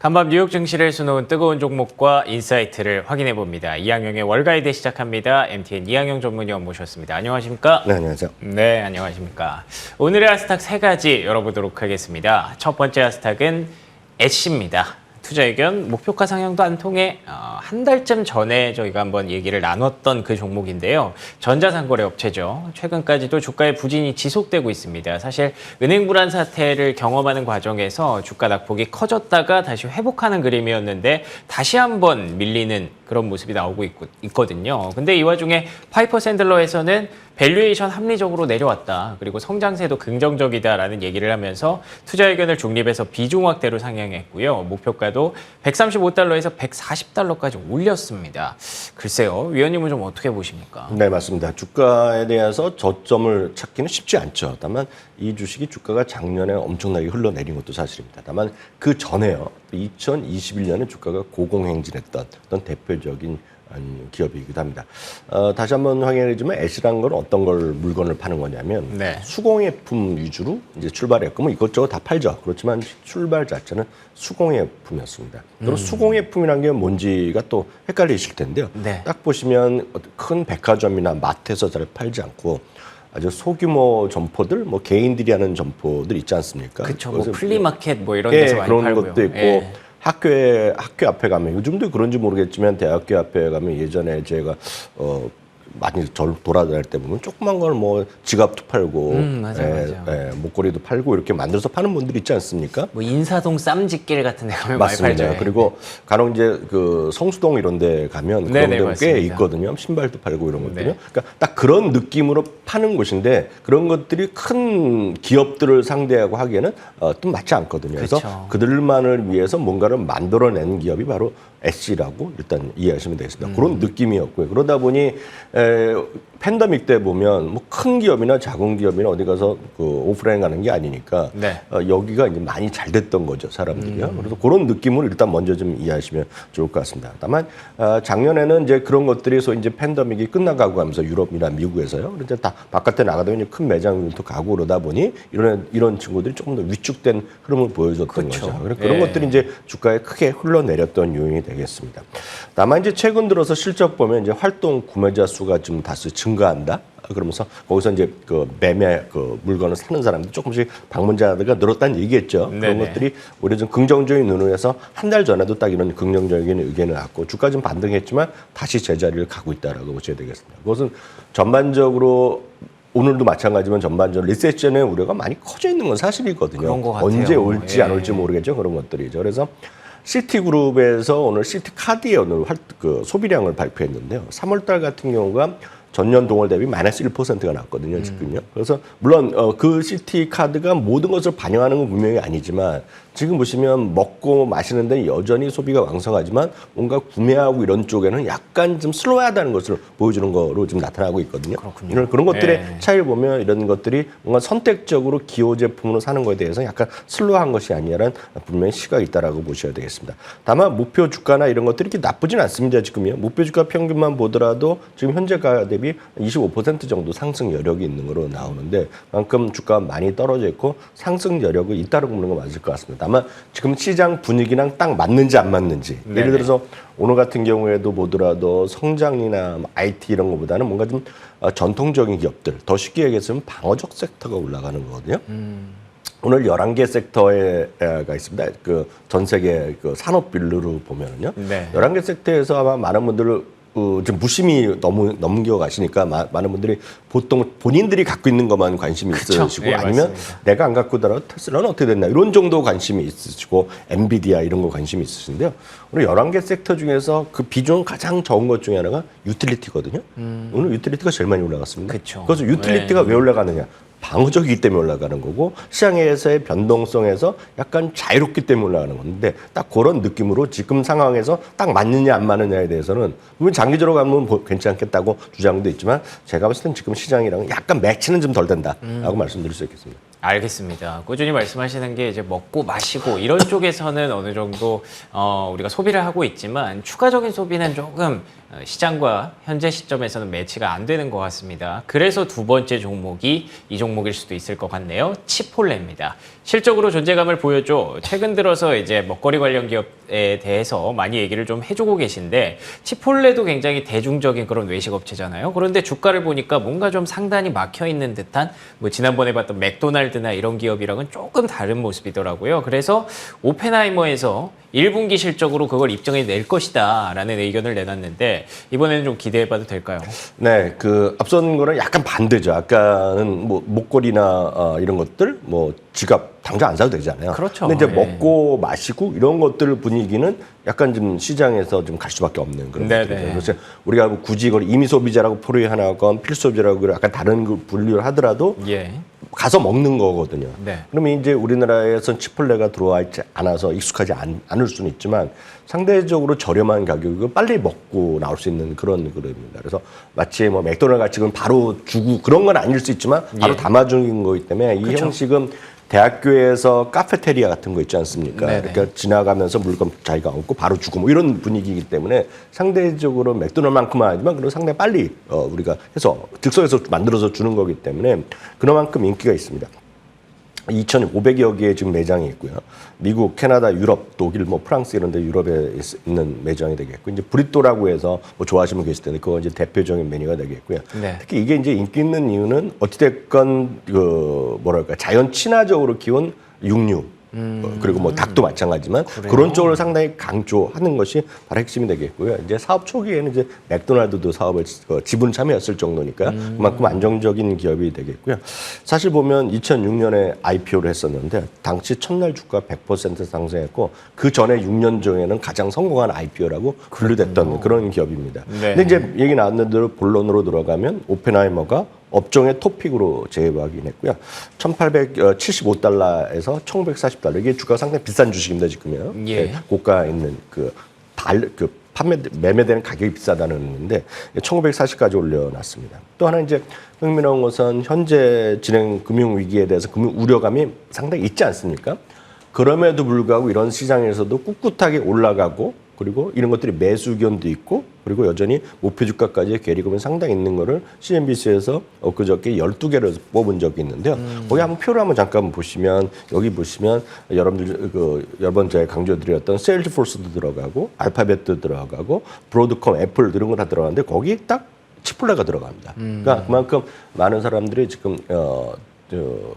간밤 뉴욕 증시를 수놓은 뜨거운 종목과 인사이트를 확인해 봅니다. 이항영의 월가이드 시작합니다. MTN 이항영 전문위원 모셨습니다. 안녕하십니까? 네, 안녕하세요. 네, 안녕하십니까? 오늘의 하스탁 세 가지 열어보도록 하겠습니다. 첫 번째 하스탁은 애쉬입니다. 투자 의견 목표가 상향도 안 통해 한 달쯤 전에 저희가 한번 얘기를 나눴던 그 종목인데요. 전자상거래 업체죠. 최근까지도 주가의 부진이 지속되고 있습니다. 사실 은행 불안 사태를 경험하는 과정에서 주가 낙폭이 커졌다가 다시 회복하는 그림이었는데 다시 한번 밀리는 그런 모습이 나오고 있거든요. 근데 이 와중에 파이퍼 샌들러에서는 밸류에이션 합리적으로 내려왔다. 그리고 성장세도 긍정적이다라는 얘기를 하면서 투자 의견을 중립에서 비중확대로 상향했고요. 목표가도 135달러에서 140달러까지 올렸습니다. 글쎄요, 위원님은 좀 어떻게 보십니까? 네, 맞습니다. 주가에 대해서 저점을 찾기는 쉽지 않죠. 다만 이 주식이 주가가 작년에 엄청나게 흘러내린 것도 사실입니다. 다만 그 전에요. 2021년에 주가가 고공행진했던 어떤 대표적인 기업이기도 합니다. 다시 한번 확인해주면 애쉬란 건 어떤 걸 물건을 파는 거냐면 수공예품 위주로 이제 출발했고 뭐 이것저것 다 팔죠. 그렇지만 출발 자체는 수공예품이었습니다. 그리고 수공예품이라는 게 뭔지가 또 헷갈리실 텐데요. 딱 보시면 큰 백화점이나 마트에서 잘 팔지 않고 아주 소규모 점포들, 뭐 개인들이 하는 점포들 있지 않습니까? 그렇죠. 뭐 플리마켓 뭐 이런 데서 많이 그런 팔고요. 것도 있고 학교 앞에 가면 요즘도 그런지 모르겠지만 대학교 앞에 가면 예전에 제가 많이 돌아다닐 때 보면 조그만 걸 뭐 지갑도 팔고 맞아. 목걸이도 팔고 이렇게 만들어서 파는 분들이 있지 않습니까? 뭐 인사동 쌈짓길 같은 데 가면 맞습니다. 많이 팔죠. 그리고 간혹 이제 그 성수동 이런 데 가면 그런 데는 꽤 있거든요. 신발도 팔고 이런 것들요. 그러니까 딱 그런 느낌으로 파는 곳인데 그런 것들이 큰 기업들을 상대하고 하기에는 좀 맞지 않거든요. 그래서 그들만을 위해서 뭔가를 만들어낸 기업이 바로 애쉬라고 일단 이해하시면 되겠습니다. 그런 느낌이었고요. 그러다 보니 팬데믹 때 보면 뭐 큰 기업이나 작은 기업이나 어디 가서 그 오프라인 가는 게 아니니까 여기가 이제 많이 잘 됐던 거죠, 사람들이요. 그래서 그런 느낌을 일단 먼저 좀 이해하시면 좋을 것 같습니다. 다만 작년에는 이제 그런 것들이 소위 이제 팬데믹이 끝나가고 하면서 유럽이나 미국에서요. 그런데 다 바깥에 나가다 보니 큰 매장들도 가고 그러다 보니 이런 친구들이 조금 더 위축된 흐름을 보여줬던 거죠. 그런 것들이 이제 주가에 크게 흘러내렸던 요인이 되겠습니다. 다만 이제 최근 들어서 실적 보면 이제 활동 구매자 수가 좀 다소 증가한다. 그러면서 거기서 이제 그 매매 그 물건을 사는 사람들 조금씩 방문자가 늘었다는 얘기겠죠. 그런 것들이 오히려 좀 긍정적인 눈으로해서 한 달 전에도 딱 이런 긍정적인 의견을 갖고 주가 좀 반등했지만 다시 제자리를 가고 있다라고 보셔야 되겠습니다. 그것은 전반적으로 오늘도 마찬가지지만 전반적으로 리세션의 우려가 많이 커져 있는 건 사실이거든요. 언제 올지 안 올지 모르겠죠. 그런 것들이죠. 그래서 시티그룹에서 오늘 시티카드에 오늘 그 소비량을 발표했는데요. 3월달 같은 경우가 전년 동월 대비 마이너스 1%가 났거든요, 지금요. 그래서 물론 그 시티카드가 모든 것을 반영하는 건 분명히 아니지만 지금 보시면 먹고 마시는 데는 여전히 소비가 왕성하지만 뭔가 구매하고 이런 쪽에는 약간 좀 슬로우하다는 것을 보여주는 거로 지금 나타나고 있거든요. 그런 것들의 차이를 보면 이런 것들이 뭔가 선택적으로 기호 제품으로 사는 것에 대해서 약간 슬로우한 것이 아니라는 분명히 시각이 있다라고 보셔야 되겠습니다. 다만 목표 주가나 이런 것들이 이렇게 나쁘진 않습니다, 지금요. 목표 주가 평균만 보더라도 지금 현재가 대비 25% 정도 상승 여력이 있는 거로 나오는데 그만큼 주가가 많이 떨어져 있고 상승 여력이 있다고 보는 거 맞을 것 같습니다. 다만 지금 시장 분위기랑 딱 맞는지 안 맞는지 예를 들어서 오늘 같은 경우에도 보더라도 성장이나 IT 이런 것보다는 뭔가 좀 전통적인 기업들 더 쉽게 얘기해서 방어적 섹터가 올라가는 거거든요. 오늘 11개 섹터가 있습니다. 그 전 세계 그 산업별로 보면은요. 11개 섹터에서 아마 많은 분들 지금 무심히 넘겨가시니까 많은 분들이 보통 본인들이 갖고 있는 것만 관심이 있으시고 아니면 내가 안 갖고 있더라도 테슬라는 어떻게 됐나 이런 정도 관심이 있으시고 엔비디아 이런 거 관심이 있으신데요. 오늘 11개 섹터 중에서 그 비중 가장 적은 것 중에 하나가 유틸리티거든요. 오늘 유틸리티가 제일 많이 올라갔습니다. 그래서 유틸리티가 왜 올라가느냐? 방어적이기 때문에 올라가는 거고 시장에서의 변동성에서 약간 자유롭기 때문에 올라가는 건데 딱 그런 느낌으로 지금 상황에서 딱 맞느냐 안 맞느냐에 대해서는 물론 장기적으로 가면 괜찮겠다고 주장도 있지만 제가 봤을 땐 지금 시장이랑 약간 매치는 좀 덜 된다라고 말씀드릴 수 있겠습니다. 알겠습니다. 꾸준히 말씀하시는 게 이제 먹고 마시고 이런 쪽에서는 어느 정도 우리가 소비를 하고 있지만 추가적인 소비는 조금 시장과 현재 시점에서는 매치가 안 되는 것 같습니다. 그래서 두 번째 종목이 이 종목일 수도 있을 것 같네요. 치폴레입니다. 실적으로 존재감을 보여줘 최근 들어서 이제 먹거리 관련 기업에 대해서 많이 얘기를 좀 해주고 계신데 치폴레도 굉장히 대중적인 그런 외식 업체잖아요. 그런데 주가를 보니까 뭔가 좀 상단이 막혀 있는 듯한 뭐 지난번에 봤던 맥도날드나 이런 기업이랑은 조금 다른 모습이더라고요. 그래서 오펜하이머에서 1분기 실적으로 그걸 입증해 낼 것이다 라는 의견을 내놨는데 이번에는 좀 기대해봐도 될까요? 네, 그 앞선 거는 약간 반대죠. 아까는 뭐 목걸이나 이런 것들, 뭐 지갑 당장 안 사도 되잖아요. 그렇죠. 근데 이제 예. 먹고 마시고 이런 것들 분위기는 약간 좀 시장에서 좀 갈 수밖에 없는 그런 네네. 것들이죠. 그래서 우리가 뭐 굳이 이걸 임의 소비자라고 포괄하건 필수 소비자라고 약간 다른 그 분류를 하더라도 예. 가서 먹는 거거든요. 네. 그러면 이제 우리나라에선 치폴레가 들어와 있지 않아서 익숙하지 않을 수는 있지만 상대적으로 저렴한 가격이고 빨리 먹고 나올 수 있는 그런 그릇입니다. 그래서 마치 뭐 맥도날드 같이 그럼 바로 주고 그런 건 아닐 수 있지만 바로 예. 담아주는 거기 때문에 이 그쵸. 형식은 대학교에서 카페테리아 같은 거 있지 않습니까? 네네. 그러니까 지나가면서 물건 자기가 얹고 바로 주고 뭐 이런 분위기이기 때문에 상대적으로 맥도날드만큼은 아니지만 그래도 상당히 빨리 우리가 해서 즉석에서 만들어서 주는 거기 때문에 그만큼 인기가 있습니다. 2,500여 개의 지금 매장이 있고요. 미국, 캐나다, 유럽, 독일, 뭐 프랑스 이런 데 유럽에 있는 매장이 되겠고 이제 브리또라고 해서 뭐 좋아하시는 분 계실 텐데 그거 이제 대표적인 메뉴가 되겠고요. 네. 특히 이게 이제 인기 있는 이유는 어찌됐건 그 뭐랄까 자연 친화적으로 키운 육류 그리고 뭐 닭도 마찬가지지만 그래요? 그런 쪽을 상당히 강조하는 것이 바로 핵심이 되겠고요. 이제 사업 초기에는 이제 맥도날드도 사업을 지분 참여했을 정도니까 그만큼 안정적인 기업이 되겠고요. 사실 보면 2006년에 IPO를 했었는데 당시 첫날 주가 100% 상승했고 그 전에 6년 전에는 가장 성공한 IPO라고 분류됐던 그런 기업입니다. 네. 근데 이제 얘기 나왔는 대로 본론으로 들어가면 오펜하이머가 업종의 토픽으로 재확인했고요. 1,875달러에서 1,940달러. 이게 주가가 상당히 비싼 주식입니다, 지금요. 예. 고가에 있는 매매되는 가격이 비싸다는 의미인데 1,940까지 올려놨습니다. 또 하나 이제 흥미로운 것은 현재 진행 금융 위기에 대해서 금융 우려감이 상당히 있지 않습니까? 그럼에도 불구하고 이런 시장에서도 꿋꿋하게 올라가고 그리고 이런 것들이 매수 의견도 있고 그리고 여전히 목표 주가까지의 괴리감이 상당히 있는 거를 CNBC에서 엊그저께 12개를 뽑은 적이 있는데요. 거기 한번 표를 한번 잠깐 보시면 여기 보시면 여러분들 여러 번 제가 강조드렸던 세일즈포스도 들어가고 알파벳도 들어가고 브로드컴, 애플 이런 거 다 들어가는데 거기 딱 치폴레가 들어갑니다. 그러니까 그만큼 많은 사람들이 지금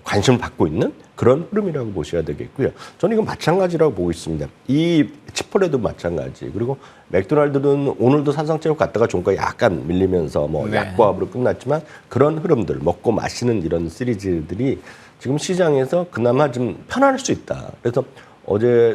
관심을 받고 있는 그런 흐름이라고 보셔야 되겠고요. 저는 이건 마찬가지라고 보고 있습니다. 이 치폴레도 마찬가지. 그리고 맥도날드는 오늘도 산성체육 갔다가 종가 약간 밀리면서 뭐 네. 약보합으로 끝났지만 그런 흐름들, 먹고 마시는 이런 시리즈들이 지금 시장에서 그나마 좀 편안할 수 있다. 그래서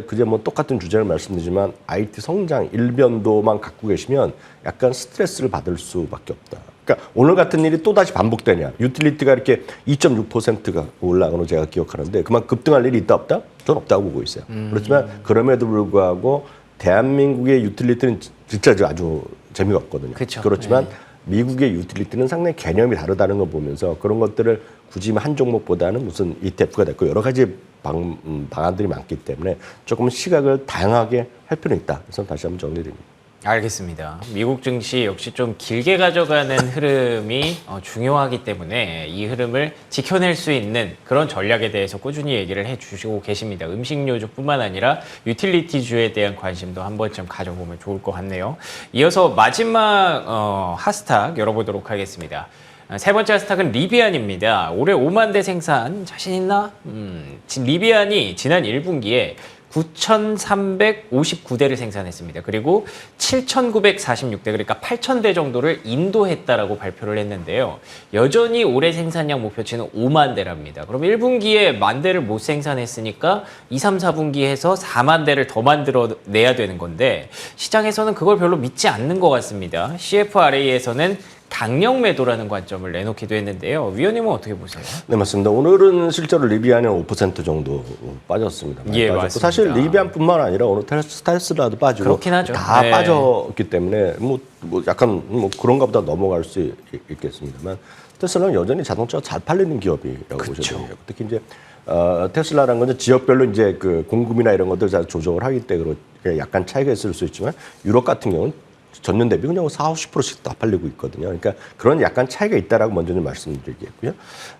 그제 뭐 똑같은 주제를 말씀드리지만 IT 성장 일변도만 갖고 계시면 약간 스트레스를 받을 수밖에 없다. 그러니까 오늘 같은 일이 또다시 반복되냐. 유틸리티가 이렇게 2.6%가 올라가는 걸 제가 기억하는데 그만 급등할 일이 있다 없다? 저는 없다고 보고 있어요. 그렇지만 그럼에도 불구하고 대한민국의 유틸리티는 진짜 아주 재미가 없거든요. 그쵸. 그렇지만 네. 미국의 유틸리티는 상당히 개념이 다르다는 걸 보면서 그런 것들을 굳이 한 종목보다는 무슨 ETF가 됐고 여러 가지 방안들이 많기 때문에 조금 시각을 다양하게 할 필요는 있다. 그래서 다시 한번 정리드립니다. 알겠습니다. 미국 증시 역시 좀 길게 가져가는 흐름이 중요하기 때문에 이 흐름을 지켜낼 수 있는 그런 전략에 대해서 꾸준히 얘기를 해주시고 계십니다. 음식료주뿐만 아니라 유틸리티주에 대한 관심도 한 번쯤 가져보면 좋을 것 같네요. 이어서 마지막 핫스탁 열어보도록 하겠습니다. 세 번째 핫스탁은 리비안입니다. 올해 5만 대 생산 자신 있나? 리비안이 지난 1분기에 9,359대를 생산했습니다. 그리고 7,946대, 그러니까 8,000대 정도를 인도했다라고 발표를 했는데요. 여전히 올해 생산량 목표치는 5만 대랍니다. 그럼 1분기에 1만 대를 못 생산했으니까 2, 3, 4분기에서 4만 대를 더 만들어내야 되는 건데 시장에서는 그걸 별로 믿지 않는 것 같습니다. CFRA에서는 강력 매도라는 관점을 내놓기도 했는데요. 위원님은 어떻게 보세요? 네, 맞습니다. 오늘은 실제로 리비안은 5% 정도 빠졌습니다. 예, 빠졌고 맞습니다. 사실 리비안뿐만 아니라 오늘 테슬라도 빠지고 그렇긴 하죠. 다 네. 빠졌기 때문에 뭐 약간 뭐 그런가 보다 넘어갈 수 있겠습니다만 테슬라는 여전히 자동차가 잘 팔리는 기업이라고 보셔야 돼요. 특히 이제 테슬라라는 건 지역별로 이제 그 공급이나 이런 것들 잘 조정을 하기 때문에 약간 차이가 있을 수 있지만 유럽 같은 경우는 전년 대비 그냥 40~50%씩 다 팔리고 있거든요. 그러니까 그런 약간 차이가 있다라고 먼저 좀 말씀드리겠고요.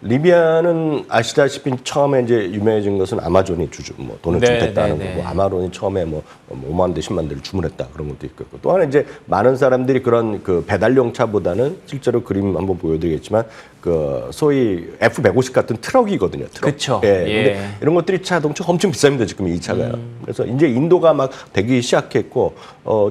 리비아는 아시다시피 처음에 이제 유명해진 것은 아마존이 뭐 돈을 주겠다는 거고 아마존이 처음에 뭐 5만 대, 10만 대를 주문했다 그런 것도 있고 또 하나 이제 많은 사람들이 그런 그 배달용 차보다는 실제로 그림 한번 보여드리겠지만 그 소위 F-150 같은 트럭이거든요. 트럭. 그렇죠. 예. 근데 이런 것들이 자동차 엄청 비쌉니다. 지금 이 차가요. 그래서 이제 인도가 막 되기 시작했고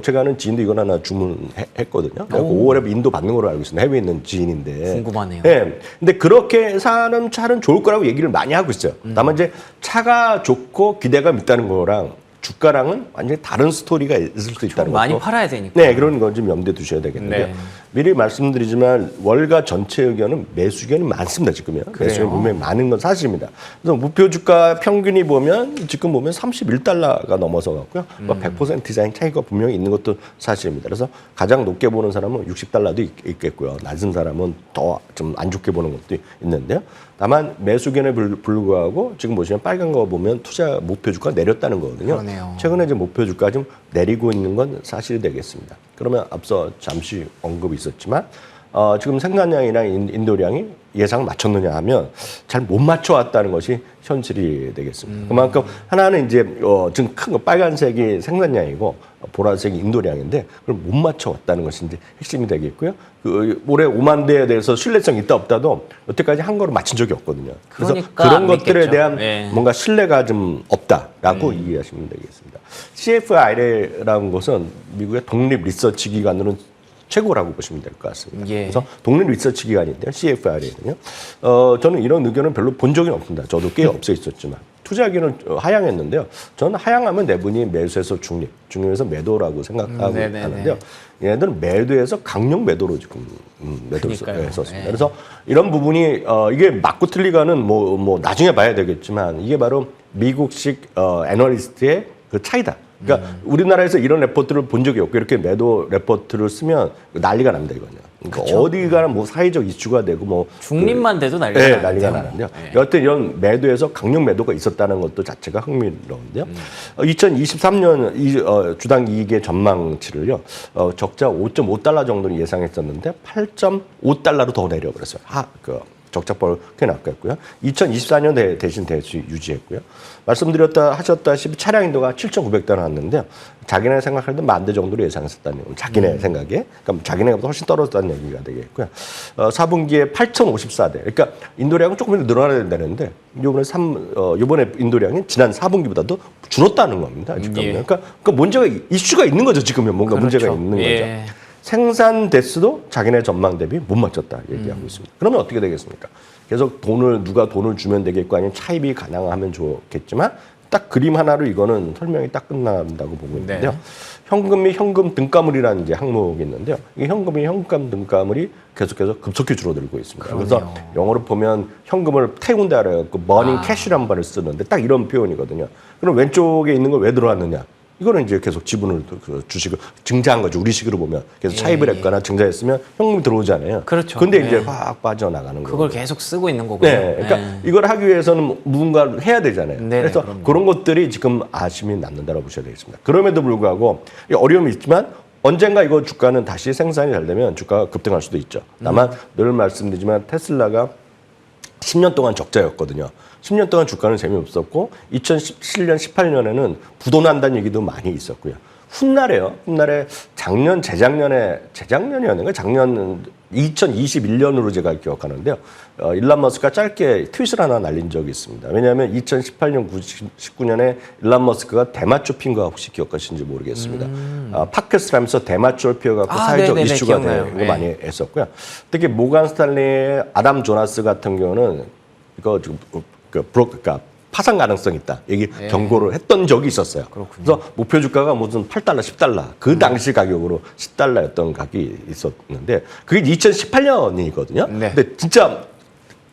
제가 아는 지인도 이건 하나 주문했거든요. 5월에 인도 받는 걸로 알고 있습니다. 해외에 있는 지인인데. 궁금하네요. 예. 근데 그렇게 사는 차는 좋을 거라고 얘기를 많이 하고 있어요. 다만 이제 차가 좋고 기대감 있다는 거랑 주가랑은 완전히 다른 스토리가 있을 수 있다는 거죠. 많이 팔아야 되니까. 네, 그런 건 좀 염두에 두셔야 되겠는데요. 네. 미리 말씀드리지만 월가 전체 의견은 매수 의견이 많습니다. 지금요. 매수 의견이 분명히 많은 건 사실입니다. 그래서 목표 주가 평균이 보면 지금 보면 31달러가 넘어서 갔고요. 100% 이상 차이가 분명히 있는 것도 사실입니다. 그래서 가장 높게 보는 사람은 60달러도 있겠고요. 낮은 사람은 더 좀 안 좋게 보는 것도 있는데요. 다만 매수 의견에 불구하고 지금 보시면 빨간 거 보면 투자 목표 주가 내렸다는 거거든요. 그러네요. 최근에 이제 목표 주가 좀 내리고 있는 건 사실이 되겠습니다. 그러면 앞서 잠시 언급이 있었지만 지금 생산량이랑 인도량이 예상을 맞췄느냐 하면 잘 못 맞춰왔다는 것이 현실이 되겠습니다. 그만큼 하나는 이제 지금 큰 거 빨간색이 생산량이고 보라색이 인도량인데 그걸 못 맞춰왔다는 것이 이제 핵심이 되겠고요. 그 올해 5만 대에 대해서 신뢰성이 있다 없다도 여태까지 한 거로 맞춘 적이 없거든요. 그래서 그러니까 그런 것들에 대한 네. 뭔가 신뢰가 좀 없다라고 이해하시면 되겠습니다. CFRA라는 것은 미국의 독립 리서치 기관으로는 최고라고 보시면 될 것 같습니다. 예. 그래서 독립 리서치 기관인데요. CFRA는요. 저는 이런 의견은 별로 본 적이 없습니다. 저도 꽤 없어 있었지만. 투자하기는 하향했는데요. 저는 하향하면 내분이 매수에서 중립에서 매도라고 생각하고 하는데요. 얘네들은 매도에서 강력 매도로 지금 매도를 썼습니다. 네. 그래서 이런 부분이 이게 맞고 틀리가는 뭐 나중에 봐야 되겠지만 이게 바로 미국식 애널리스트의 그 차이다. 그러니까 우리나라에서 이런 레포트를 본 적이 없고 이렇게 매도 레포트를 쓰면 난리가 납니다 이거는. 그러니까 어디가나 뭐 사회적 이슈가 되고 뭐 중립만 돼도 난리가 네, 나는데요. 난리가 나는데요. 여하튼 이런 매도에서 강력 매도가 있었다는 것도 자체가 흥미로운데요. 2023년 주당 이익의 전망치를요. 적자 5.5달러 정도는 예상했었는데 8.5달러로 더 내려버렸어요. 적자폭을 꽤 낚았고요. 2024년 대신 유지했고요. 하셨다시피 차량 인도가 7,900대 나왔는데요. 자기네 생각할 때 10,000대 정도로 예상했었다는 거예요. 자기네 생각에. 그러니까 자기네가 훨씬 떨어졌다는 얘기가 되겠고요. 4분기에 8,054대. 그러니까 인도량은 조금 늘어나야 된다는데 이번에 인도량이 지난 4분기보다도 줄었다는 겁니다. 지금. 예. 그러니까 문제가 이슈가 있는 거죠. 지금은 뭔가 문제가 있는 거죠. 생산 대수도 자기네 전망 대비 못 맞췄다 얘기하고 있습니다. 그러면 어떻게 되겠습니까? 계속 누가 돈을 주면 되겠고 아니면 차입이 가능하면 좋겠지만 딱 그림 하나로 이거는 설명이 딱 끝난다고 보고 있는데요. 현금 및 현금 등가물이라는 이제 항목이 있는데요. 이 현금 및 현금 등가물이 계속해서 급속히 줄어들고 있습니다. 그러네요. 그래서 영어로 보면 현금을 태운다 그래요. 버닝 캐시라는 말을 쓰는데 딱 이런 표현이거든요. 그럼 왼쪽에 있는 거 왜 들어왔느냐? 이거는 이제 계속 지분을 주식을 증자한 거죠. 우리식으로 보면 계속 차입을 했거나 증자했으면 현금이 들어오잖아요. 그렇죠. 근데 이제 확 빠져나가는 거예요. 그걸 계속 쓰고 있는 거고요. 네, 그러니까 이걸 하기 위해서는 무언가를 해야 되잖아요. 네네, 그래서 그럼요. 그런 것들이 지금 아쉬움이 남는다고 보셔야 되겠습니다. 그럼에도 불구하고 어려움이 있지만 언젠가 이거 주가는 다시 생산이 잘 되면 주가가 급등할 수도 있죠. 다만 늘 말씀드리지만 테슬라가 10년 동안 적자였거든요. 10년 동안 주가는 재미없었고 2017년, 18년에는 부도난다는 얘기도 많이 있었고요. 훗날에 재작년이었는가? 작년 2021년으로 제가 기억하는데요. 일론 머스크가 짧게 트윗을 하나 날린 적이 있습니다. 왜냐하면 2018년, 19년에 일론 머스크가 대마초핀 거 혹시 기억하시는지 모르겠습니다. 팟캐스트를 하면서 대마초를 피워갖고 사회적 이슈가 되고 많이 했었고요. 특히 모간 스탠리의 아담 조나스 같은 경우는 이거 지금 파산 가능성이 있다. 얘기 예. 경고를 했던 적이 있었어요. 그렇군요. 그래서 목표 주가가 무슨 8달러, 10달러 그 당시 가격으로 10달러였던 가격이 있었는데 그게 2018년이거든요. 네. 근데 진짜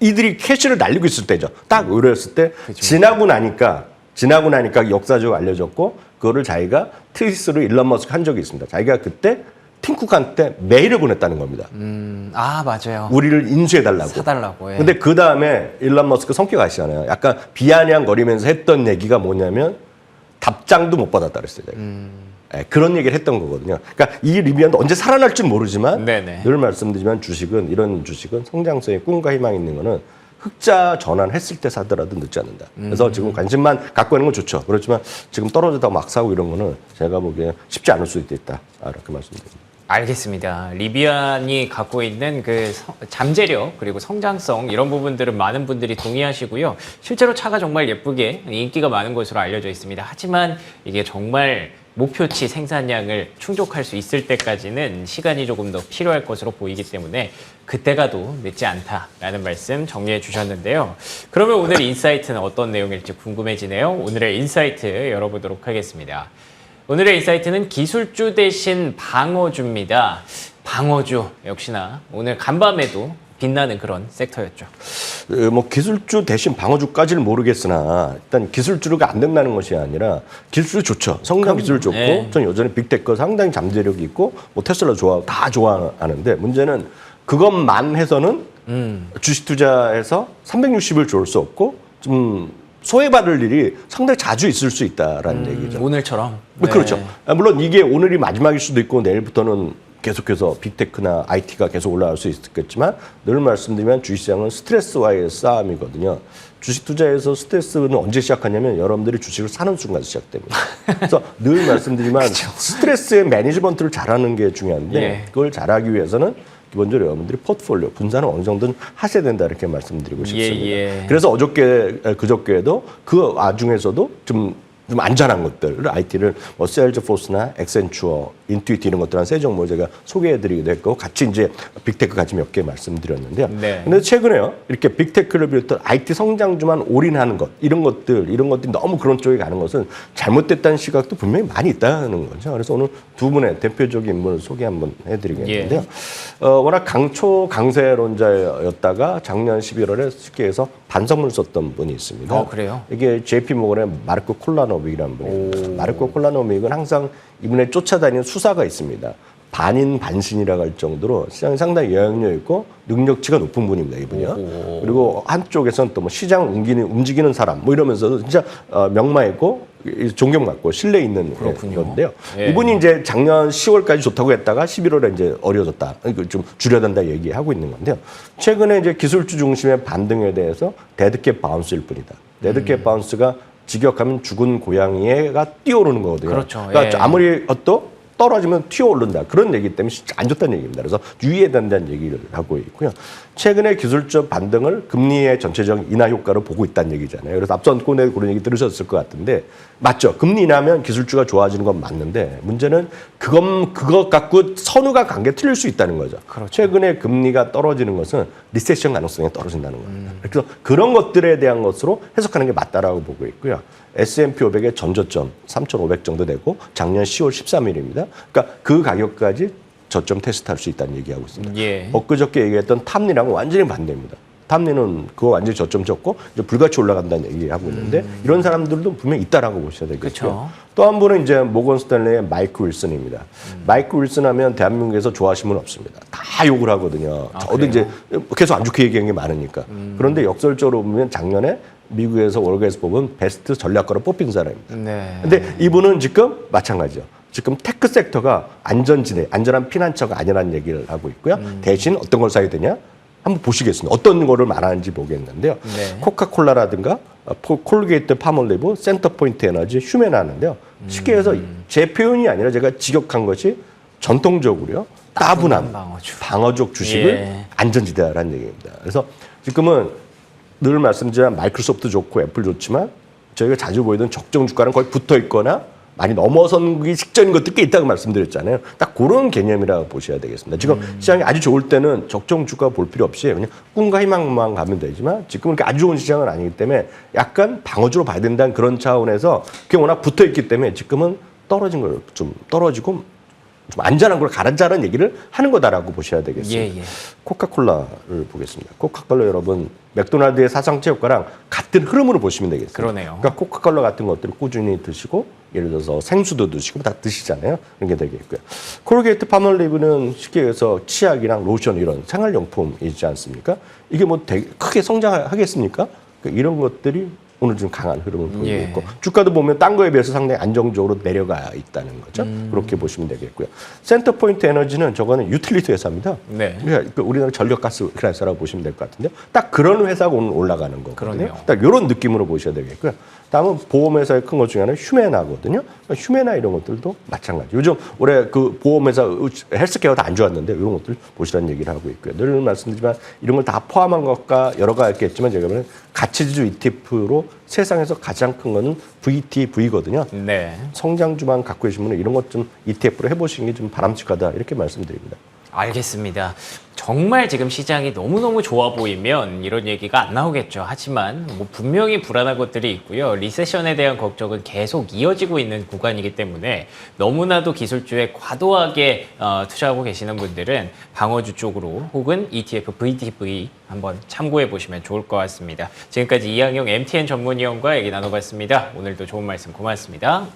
이들이 캐시를 날리고 있을 때죠. 딱 의뢰했을 때 그죠. 지나고 나니까 역사적으로 알려졌고 그거를 자기가 트윗으로 일론 머스크 한 적이 있습니다. 자기가 그때 팀쿡한테 메일을 보냈다는 겁니다. 아, 맞아요. 우리를 인수해달라고. 사달라고. 예. 근데 그 다음에 일론 머스크 성격 아시잖아요. 약간 비아냥거리면서 했던 얘기가 뭐냐면 답장도 못 받았다 그랬어요. 예, 그런 얘기를 했던 거거든요. 그러니까 이 리비안도 언제 살아날 줄 모르지만 네네. 늘 말씀드리지만 이런 주식은 성장성에 꿈과 희망이 있는 거는 흑자 전환했을 때 사더라도 늦지 않는다. 그래서 지금 관심만 갖고 있는 건 좋죠. 그렇지만 지금 떨어졌다고 막 사고 이런 거는 제가 보기에 쉽지 않을 수도 있다. 이렇게 말씀드립니다. 알겠습니다. 리비안이 갖고 있는 그 잠재력 그리고 성장성 이런 부분들은 많은 분들이 동의하시고요. 실제로 차가 정말 예쁘게 인기가 많은 것으로 알려져 있습니다. 하지만 이게 정말 목표치 생산량을 충족할 수 있을 때까지는 시간이 조금 더 필요할 것으로 보이기 때문에 그때가 도 늦지 않다라는 말씀 정리해 주셨는데요. 그러면 오늘 인사이트는 어떤 내용일지 궁금해지네요. 오늘의 인사이트 열어보도록 하겠습니다. 오늘의 인사이트는 기술주 대신 방어주입니다. 방어주 역시나 오늘 간밤에도 빛나는 그런 섹터였죠. 뭐 기술주 대신 방어주까지는 모르겠으나 일단 기술주가 안 된다는 것이 아니라 기술주 좋죠. 성장 기술 좋고 네. 전 여전히 빅테크 상당히 잠재력이 있고 뭐 테슬라 다 좋아하는데 문제는 그것만 해서는 주식 투자에서 360을 좋을 수 없고 좀 소외받을 일이 상당히 자주 있을 수 있다라는 얘기죠. 오늘처럼. 네. 그렇죠. 물론 이게 오늘이 마지막일 수도 있고 내일부터는 계속해서 빅테크나 IT가 계속 올라갈 수 있겠지만 늘 말씀드리면 주식시장은 스트레스와의 싸움이거든요. 주식 투자에서 스트레스는 언제 시작하냐면 여러분들이 주식을 사는 순간 시작됩니다. 그래서 늘 말씀드리지만 스트레스의 매니지먼트를 잘하는 게 중요한데 예. 그걸 잘하기 위해서는 기본적으로 여러분들이 포트폴리오 분산을 어느 정도는 하셔야 된다 이렇게 말씀드리고 싶습니다. 예. 그래서 그저께도 그 와중에서도 좀 안전한 것들, IT를 뭐 세일즈포스나 엑센추어, 인투이트 이런 것들 한 세 종목 제가 소개해드리기도 했고 같이 이제 빅테크 같이 몇 개 말씀드렸는데요. 네. 근데 최근에요 이렇게 빅테크를 비롯한 IT 성장주만 올인하는 것 이런 것들이 너무 그런 쪽에 가는 것은 잘못됐다는 시각도 분명히 많이 있다는 거죠. 그래서 오늘 두 분의 대표적인 인물을 소개 한번 해드리겠는데요. 워낙 강세론자였다가 작년 11월에 쉽게 해서 반성문을 썼던 분이 있습니다. 그래요? 이게 JP 모건의 마르코 콜라노빅이라는 분입니다. 마르코 콜라노빅은 항상 이분의 쫓아다니는 수사가 있습니다. 반인 반신이라고 할 정도로 시장에 상당히 영향력 있고 능력치가 높은 분입니다, 이분이요. 그리고 한쪽에서는 또 뭐 시장을 움직이는 사람 뭐 이러면서 진짜 명마 있고 존경받고 신뢰 있는 건데요. 예. 이분이 이제 작년 10월까지 좋다고 했다가 11월에 이제 어려졌다. 좀 줄여된다 얘기하고 있는 건데요. 최근에 이제 기술주 중심의 반등에 대해서 데드캣 바운스일 뿐이다. 데드캣 바운스가 직역하면 죽은 고양이가 뛰어오르는 거거든요. 그렇죠. 그러니까 예. 아무리 떨어지면 튀어오른다. 그런 얘기 때문에 진짜 안 좋다는 얘기입니다. 그래서 유의해야 된다는 얘기를 하고 있고요. 최근에 기술적 반등을 금리의 전체적 인하 효과로 보고 있다는 얘기잖아요. 그래서 앞선 코너에 그런 얘기 들으셨을 것 같은데 맞죠. 금리 인하면 기술주가 좋아지는 건 맞는데 문제는 그것 갖고 선후가 관계 틀릴 수 있다는 거죠. 그렇죠. 최근에 금리가 떨어지는 것은 리세션 가능성이 떨어진다는 겁니다. 그래서 그런 것들에 대한 것으로 해석하는 게 맞다라고 보고 있고요. S&P 500의 전저점 3,500 정도 되고 작년 10월 13일입니다. 그러니까 그 가격까지 저점 테스트할 수 있다는 얘기하고 있습니다. 예. 엊그저께 얘기했던 탑리랑은 완전히 반대입니다. 탑리는 그거 완전히 저점 쳤고 이제 불같이 올라간다는 얘기하고 있는데 이런 사람들도 분명히 있다라고 보셔야 되겠죠. 또 한 분은 이제 모건 스탠레이의 마이크 윌슨입니다. 마이크 윌슨 하면 대한민국에서 좋아하시는 분 없습니다. 다 욕을 하거든요. 저도 그래요? 이제 계속 안 좋게 얘기한 게 많으니까. 그런데 역설적으로 보면 작년에 미국에서 월가에서 뽑은 베스트 전략가로 뽑힌 사람입니다. 네. 근데 이분은 지금 마찬가지죠. 지금 테크 섹터가 안전지대, 안전한 피난처가 아니라는 얘기를 하고 있고요. 대신 어떤 걸 사야 되냐? 한번 보시겠습니다. 어떤 거를 말하는지 보겠는데요. 네. 코카콜라라든가 콜게이트, 파몰리브, 센터포인트 에너지, 휴메나 하는데요. 쉽게 해서 제 표현이 아니라 제가 직역한 것이 전통적으로요. 따분한 방어적 주식을 예. 안전지대라는 얘기입니다. 그래서 지금은 늘 말씀드리지만 마이크로소프트 좋고 애플 좋지만 저희가 자주 보이던 적정 주가는 거의 붙어 있거나 많이 넘어선기 직전인 것들이 꽤 있다고 말씀드렸잖아요. 딱 그런 개념이라고 보셔야 되겠습니다. 지금 시장이 아주 좋을 때는 적정 주가 볼 필요 없이 그냥 꿈과 희망만 가면 되지만 지금은 그렇게 아주 좋은 시장은 아니기 때문에 약간 방어주로 봐야 된다는 그런 차원에서 그게 워낙 붙어 있기 때문에 지금은 떨어진 걸 좀 떨어지고 좀 안전한 걸 가라자는 얘기를 하는 거다라고 보셔야 되겠습니다. 예. 코카콜라를 보겠습니다. 코카콜라 여러분 맥도날드의 사상체 효과랑 같은 흐름으로 보시면 되겠습니다. 그러네요. 그러니까 코카콜라 같은 것들을 꾸준히 드시고 예를 들어서 생수도 드시고 다 드시잖아요. 그런 게 되겠고요. 콜게이트 파멀리브는 쉽게 얘기해서 치약이랑 로션 이런 생활용품이지 않습니까? 이게 뭐 되게 크게 성장하겠습니까? 그러니까 이런 것들이 오늘 좀 강한 흐름을 보이고 예. 있고 주가도 보면 딴 거에 비해서 상당히 안정적으로 내려가 있다는 거죠. 그렇게 보시면 되겠고요. 센터포인트 에너지는 저거는 유틸리티 회사입니다. 네. 그러니까 우리나라 전력가스 회사라고 보시면 될 것 같은데요. 딱 그런 회사가 오늘 올라가는 거거든요. 그러네요. 딱 이런 느낌으로 보셔야 되겠고요. 다음은 보험회사의 큰 것 중에 하나는 휴메나거든요. 그러니까 휴메나 이런 것들도 마찬가지. 요즘 올해 그 보험회사 헬스케어가 다 안 좋았는데 이런 것들 보시라는 얘기를 하고 있고요. 늘 말씀드리지만 이런 걸 다 포함한 것과 여러 가지 있겠지만 제가 보면 가치지수 ETF로 세상에서 가장 큰 거는 VTV거든요. 네. 성장주만 갖고 계신 분은 이런 것 좀 ETF로 해보시는 게 좀 바람직하다 이렇게 말씀드립니다. 알겠습니다. 정말 지금 시장이 너무너무 좋아 보이면 이런 얘기가 안 나오겠죠. 하지만 뭐 분명히 불안한 것들이 있고요. 리세션에 대한 걱정은 계속 이어지고 있는 구간이기 때문에 너무나도 기술주에 과도하게 투자하고 계시는 분들은 방어주 쪽으로 혹은 ETF, VTV 한번 참고해 보시면 좋을 것 같습니다. 지금까지 이항용 MTN 전문위원과 얘기 나눠봤습니다. 오늘도 좋은 말씀 고맙습니다.